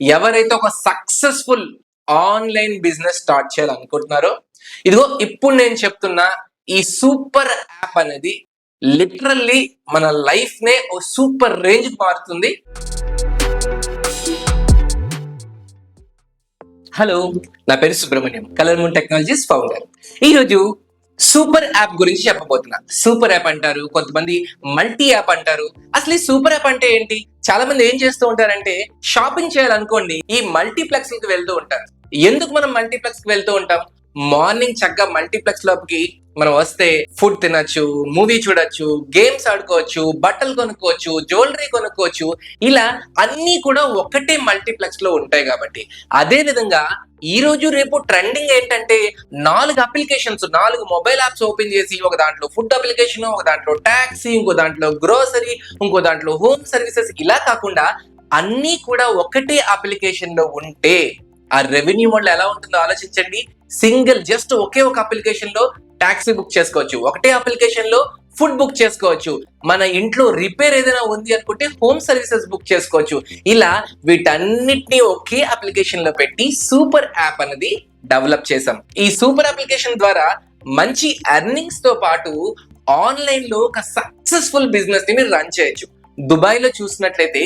ఎవరైతే ఒక successful online business start చేయాలనుకుంటున్నారో, ఇదిగో ఇప్పుడు నేను చెప్తున్నా ఈ సూపర్ యాప్ అనేది లిటరల్లీ మన లైఫ్ నే ఓ సూపర్ రేంజ్ మారుతుంది. హలో, నా పేరు Subrahmanyam, colour moon technologies founder. ఈరోజు సూపర్ యాప్ గురించి చెప్పబోతున్నా. సూపర్ యాప్ అంటారు, కొంతమంది మల్టీ యాప్ అంటారు. అసలు ఈ సూపర్ యాప్ అంటే ఏంటి? చాలా మంది ఏం చేస్తూ ఉంటారంటే, షాపింగ్ చేయాలనుకోండి ఈ మల్టీప్లెక్స్ కి వెళ్తూ ఉంటారు. ఎందుకు మనం మల్టీప్లెక్స్ కి వెళ్తూ ఉంటాం? మార్నింగ్ చక్కగా మల్టీప్లెక్స్ లోకి మనం వస్తే ఫుడ్ తినొచ్చు, మూవీ చూడొచ్చు, గేమ్స్ ఆడుకోవచ్చు, బట్టలు కొనుక్కోవచ్చు, జ్యువెలరీ కొనుక్కోవచ్చు. ఇలా అన్ని కూడా ఒకటే మల్టీప్లెక్స్ లో ఉంటాయి కాబట్టి. అదే విధంగా ఈ రోజు రేపు ట్రెండింగ్ ఏంటంటే 4 అప్లికేషన్స్, 4 మొబైల్ యాప్స్ ఓపెన్ చేసి ఒక దాంట్లో ఫుడ్ అప్లికేషన్, ఒక దాంట్లో టాక్సీ, ఇంకో దాంట్లో గ్రోసరీ, ఇంకో దాంట్లో హోమ్ సర్వీసెస్. ఇలా కాకుండా అన్ని కూడా ఒకటే అప్లికేషన్ లో ఉంటే ఆ రెవెన్యూ మోడల్ ఎలా ఉంటుందో ఆలోచించండి. సింగిల్ జస్ట్ ఒకే ఒక అప్లికేషన్ లో టాక్సీ బుక్ చేసుకోవచ్చు, ఒకటే అప్లికేషన్ లో ఫుడ్ బుక్ చేసుకోవచ్చు, మన ఇంట్లో రిపేర్ ఏదైనా ఉంది అనుకుంటే హోమ్ సర్వీసెస్ బుక్ చేసుకోవచ్చు. ఇలా వీటన్నిటిని ఒకే అప్లికేషన్ లో పెట్టి సూపర్ యాప్ అనేది డెవలప్ చేసాం. ఈ సూపర్ అప్లికేషన్ ద్వారా మంచి ఎర్నింగ్స్ తో పాటు ఆన్లైన్ లో ఒక సక్సెస్ఫుల్ బిజినెస్ ని మీరు రన్ చేయొచ్చు. దుబాయ్ లో చూసినట్లయితే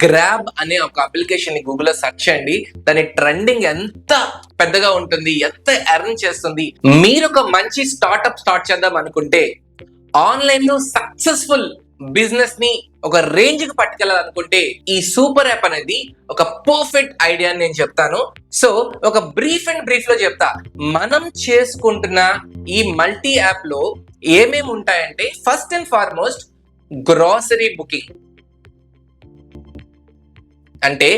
గ్రాబ్ అనే ఒక అప్లికేషన్ ని గూగుల్లో సెర్చ్ చేయండి. దాని ట్రెండింగ్ ఎంత పెద్దగా ఉంటుంది, ఎంత ఎర్న్ చేస్తుంది. మీరు ఒక మంచి స్టార్ట్అప్ స్టార్ట్ చేద్దాం అనుకుంటే, ఆన్లైన్ లో సక్సెస్ఫుల్ బిజినెస్ ని ఒక రేంజ్ కి పట్టుకెళ్ళాలనుకుంటే ఈ సూపర్ యాప్ అనేది ఒక పర్ఫెక్ట్ ఐడియా అని నేను చెప్తాను. సో ఒక బ్రీఫ్ లో చెప్తా. మనం చేసుకుంటున్న ఈ మల్టీ యాప్ లో ఏమేమి ఉంటాయంటే, first and foremost grocery booking. అంటే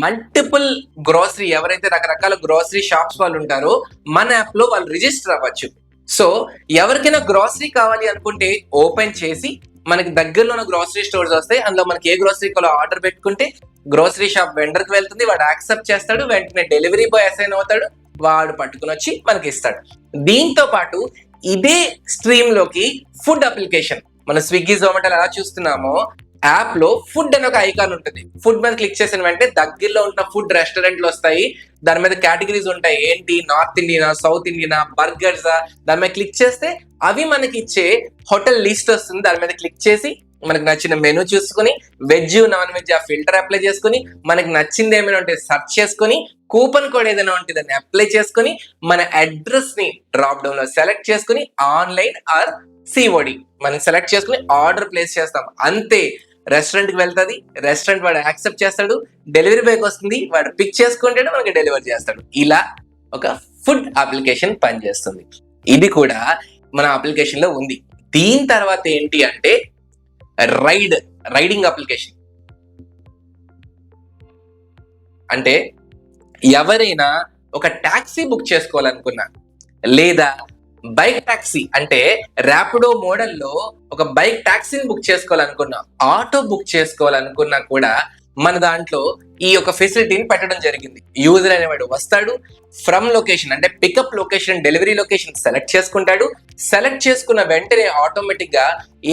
మల్టిపుల్ గ్రోసరీ, ఎవరైతే రకరకాల గ్రోసరీ షాప్స్ వాళ్ళు ఉంటారో మన యాప్ లో వాళ్ళు రిజిస్టర్ అవ్వచ్చు. సో ఎవరికైనా గ్రోసరీ కావాలి అనుకుంటే ఓపెన్ చేసి మనకి దగ్గరలో ఉన్న గ్రోసరీ స్టోర్స్ వస్తాయి. అందులో మనకి ఏ గ్రోసరీ కావాలో ఆర్డర్ పెట్టుకుంటే గ్రోసరీ షాప్ వెండర్ కి వెళ్తుంది, వాడు యాక్సెప్ట్ చేస్తాడు, వెంటనే డెలివరీ బాయ్ అసైన్ అవుతాడు, వాడు పట్టుకుని వచ్చి మనకి ఇస్తాడు. దీంతో పాటు ఇదే స్ట్రీమ్ లోకి ఫుడ్ అప్లికేషన్, మన స్విగ్గీ జొమాటో ఎలా చూస్తున్నామో యాప్ లో ఫుడ్ అనే ఒక ఐకాన్ ఉంటుంది. ఫుడ్ మీద క్లిక్ చేసిన వెంటనే దగ్గరలో ఉన్న ఫుడ్ రెస్టారెంట్లు వస్తాయి. దాని మీద కేటగిరీస్ ఉంటాయి. ఏంటి, నార్త్ ఇండియనా, సౌత్ ఇండియనా, బర్గర్సా. దాని మీద క్లిక్ చేస్తే అవి మనకి ఇచ్చే హోటల్ లిస్ట్ వస్తుంది. దాని మీద క్లిక్ చేసి మనకు నచ్చిన మెనూ చూసుకుని వెజ్ నాన్ వెజ్ ఆ ఫిల్టర్ అప్లై చేసుకుని, మనకి నచ్చింది ఏమైనా ఉంటే సెర్చ్ చేసుకుని, కూపన్ కోడ్ ఏదైనా ఉంటే దాన్ని అప్లై చేసుకుని, మన అడ్రస్ ని డ్రాప్ డౌన్ లో సెలెక్ట్ చేసుకుని ఆన్లైన్ ఆర్ సిఓడి మనం సెలెక్ట్ చేసుకుని ఆర్డర్ ప్లేస్ చేస్తాం. అంతే, రెస్టారెంట్ కి వెళ్తుంది, రెస్టారెంట్ వాడు యాక్సెప్ట్ చేస్తాడు, డెలివరీ బాయ్కి వస్తుంది, వాడు పిక్ చేసుకుంటాడు, మనకి డెలివరీ చేస్తాడు. ఇలా ఒక ఫుడ్ అప్లికేషన్ పనిచేస్తుంది. ఇది కూడా మన అప్లికేషన్ లో ఉంది. దీని తర్వాత ఏంటి అంటే రైడింగ్ అప్లికేషన్. అంటే ఎవరైనా ఒక టాక్సీ బుక్ చేసుకోవాలనుకున్నా, లేదా బైక్ టాక్సీ అంటే ర్యాపిడో మోడల్లో ఒక బైక్ టాక్సీని బుక్ చేసుకోవాలనుకున్నా, ఆటో బుక్ చేసుకోవాలనుకున్నా కూడా మన దాంట్లో ఈ యొక్క ఫెసిలిటీని పెట్టడం జరిగింది. యూజర్ అనేవాడు వస్తాడు, ఫ్రమ్ లొకేషన్ అంటే pickup location, delivery location select చేసుకుంటాడు. సెలెక్ట్ చేసుకున్న వెంటనే ఆటోమేటిక్ గా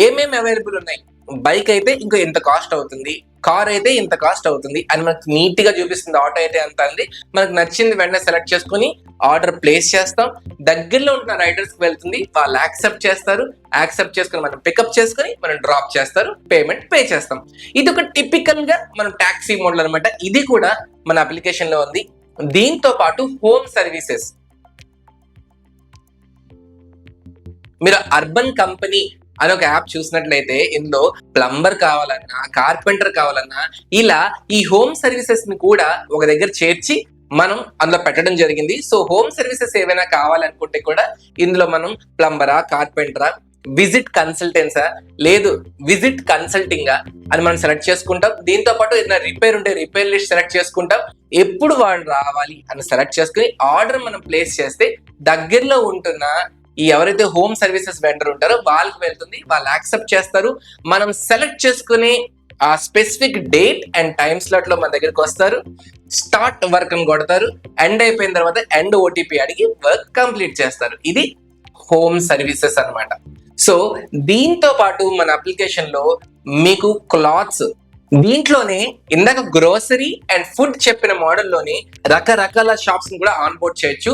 ఏమేమి అవైలబుల్ ఉన్నాయి, బైక్ అయితే ఇంకో ఇంత కాస్ట్ అవుతుంది, కార్ అయితే ఇంత కాస్ట్ అవుతుంది అని మనకు నీట్ గా చూపిస్తుంది. ఆటో అయితే ఎంత అంది, మనకు నచ్చింది వెంటనే సెలెక్ట్ చేసుకుని ఆర్డర్ ప్లేస్ చేస్తాం. దగ్గరలో ఉన్న రైడర్స్ కి వెళ్తుంది, వాళ్ళు యాక్సెప్ట్ చేస్తారు, యాక్సెప్ట్ చేసుకుని మనం పికప్ చేసుకుని మనం డ్రాప్ చేస్తారు, పేమెంట్ పే చేస్తాం. ఇది ఒక టిపికల్ గా మనం టాక్సీ మోడల్ అనమాట. ఇది కూడా మన అప్లికేషన్ లో ఉంది. దీంతో పాటు హోమ్ సర్వీసెస్, మీరు అర్బన్ కంపెనీ అని ఒక యాప్ చూసినట్లయితే ఇందులో ప్లంబర్ కావాలన్నా, కార్పెంటర్ కావాలన్నా, ఇలా ఈ హోమ్ సర్వీసెస్ ని కూడా ఒక దగ్గర చేర్చి మనం అందులో పెట్టడం జరిగింది. సో హోమ్ సర్వీసెస్ ఏవైనా కావాలనుకుంటే కూడా ఇందులో మనం ప్లంబరా, కార్పెంటరా, విజిట్ కన్సల్టెన్సా, లేదు విజిట్ కన్సల్టింగా అని మనం సెలెక్ట్ చేసుకుంటాం. దీంతో పాటు ఏదైనా రిపేర్ ఉంటే రిపేర్ లిస్ట్ సెలెక్ట్ చేసుకుంటాం. ఎప్పుడు వాళ్ళు రావాలి అని సెలెక్ట్ చేసుకుని ఆర్డర్ మనం ప్లేస్ చేస్తే దగ్గరలో ఉంటున్న ఈ ఎవరైతే హోమ్ సర్వీసెస్ వెండర్ ఉంటారో వాళ్ళకి వెళ్తుంది, వాళ్ళు యాక్సెప్ట్ చేస్తారు. మనం సెలెక్ట్ చేసుకుని ఆ specific date and time slot లో మన దగ్గరికి వస్తారు, స్టార్ట్ వర్క్ అని కొడతారు, ఎండ్ అయిపోయిన తర్వాత ఎండ్ ఓటీపీ అడిగి వర్క్ కంప్లీట్ చేస్తారు. ఇది హోమ్ సర్వీసెస్ అన్నమాట. సో దీంతో పాటు మన అప్లికేషన్ లో మీకు క్లాత్స్, దీంట్లోనే ఇందాక గ్రోసరీ అండ్ ఫుడ్ చెప్పిన మోడల్లోనే రకరకాల షాప్స్ ని కూడా ఆన్ బోర్డ్ చేయొచ్చు.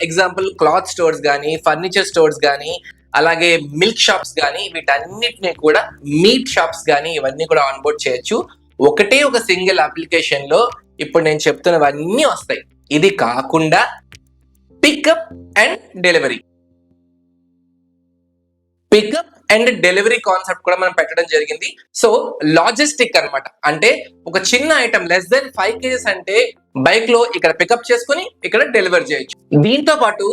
ఎగ్జాంపుల్ క్లాత్ స్టోర్స్ కానీ, ఫర్నిచర్ స్టోర్స్ కానీ, అలాగే మిల్క్ షాప్స్ కానీ, వీటన్నిటిని కూడా మీట్ షాప్స్ కానీ ఇవన్నీ కూడా ఆన్ బోర్డ్ చేయొచ్చు. ఒకటే ఒక సింగిల్ అప్లికేషన్ లో ఇప్పుడు నేను చెప్తున్నవన్నీ వస్తాయి. ఇది కాకుండా పికప్ అండ్ డెలివరీ కాన్సెప్ట్ కూడా మనం పెట్టడం జరిగింది. సో లాజిస్టిక్ అన్నమాట. అంటే ఒక చిన్న ఐటమ్ లెస్ దెన్ 5 kgs అంటే బైక్ లో ఇక్కడ పికప్ చేసుకుని ఇక్కడ డెలివర్ చేయొచ్చు. దీంతో పాటు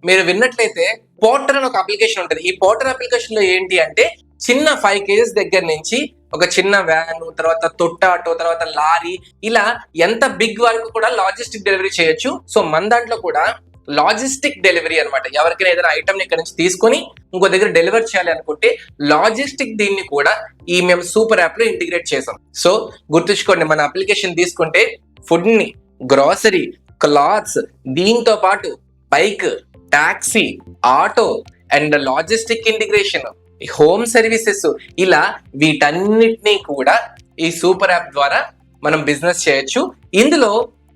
మీరు విన్నట్లయితే పోర్టర్ అని ఒక అప్లికేషన్ ఉంటుంది. ఈ పోర్టర్ అప్లికేషన్ లో ఏంటి అంటే చిన్న 5 kgs దగ్గర నుంచి ఒక చిన్న వ్యాన్, తర్వాత తొట్టాటో, తర్వాత లారీ, ఇలా ఎంత బిగ్ వరకు కూడా లాజిస్టిక్ డెలివరీ చేయొచ్చు. సో మన దాంట్లో కూడా లాజిస్టిక్ డెలివరీ అన్నమాట. ఎవరికైనా ఏదైనా ఐటమ్ ఇక్కడ నుంచి తీసుకొని ఇంకో దగ్గర డెలివర్ చేయాలి అనుకుంటే లాజిస్టిక్ దీన్ని కూడా ఈ మేము సూపర్ యాప్ లో ఇంటిగ్రేట్ చేసాం. సో గుర్తుంచుకోండి, మన అప్లికేషన్ తీసుకుంటే ఫుడ్ ని, గ్రోసరీ, క్లాత్స్, దీంతో పాటు bike, taxi, auto and logistic integration, home services, ఇలా వీటన్నిటినీ కూడా ఈ సూపర్ యాప్ ద్వారా మనం బిజినెస్ చేయొచ్చు. ఇందులో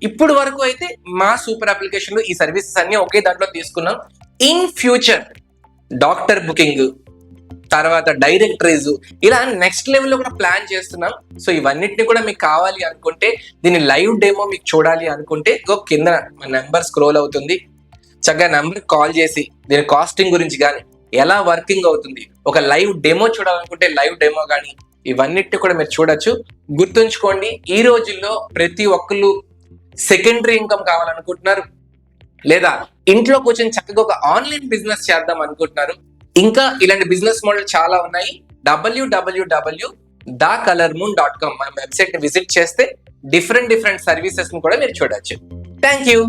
ఇప్పుడు వరకు అయితే మా సూపర్ అప్లికేషన్ లో ఈ సర్వీసెస్ అన్ని ఒకే దాంట్లో తీసుకున్నాం. ఇన్ ఫ్యూచర్ డాక్టర్ బుకింగ్, తర్వాత డైరెక్టరీస్, ఇలా నెక్స్ట్ లెవెల్ లో కూడా ప్లాన్ చేస్తున్నాం. సో ఇవన్నిటిని కూడా మీకు కావాలి అనుకుంటే, దీని లైవ్ డెమో మీకు చూడాలి అనుకుంటే కింద మా నెంబర్ స్క్రోల్ అవుతుంది. చక్కగా నెంబర్ కాల్ చేసి దీని కాస్టింగ్ గురించి కానీ, ఎలా వర్కింగ్ అవుతుంది, ఒక లైవ్ డెమో చూడాలనుకుంటే లైవ్ డెమో కానీ, ఇవన్నిటిని కూడా మీరు చూడొచ్చు. గుర్తుంచుకోండి, ఈ రోజుల్లో ప్రతి ఒక్కళ్ళు సెకండరీ ఇన్కమ్ కావాలనుకుంటున్నారు, లేదా ఇంట్లో కూర్చొని చక్కగా ఒక ఆన్లైన్ బిజినెస్ చేద్దాం అనుకుంటున్నారు. ఇంకా ఇలాంటి బిజినెస్ మోడల్ చాలా ఉన్నాయి. www.thecolormoon.com మన వెబ్సైట్ ని విజిట్ చేస్తే డిఫరెంట్ సర్వీసెస్ ని కూడా మీరు చూడొచ్చు. Thank you.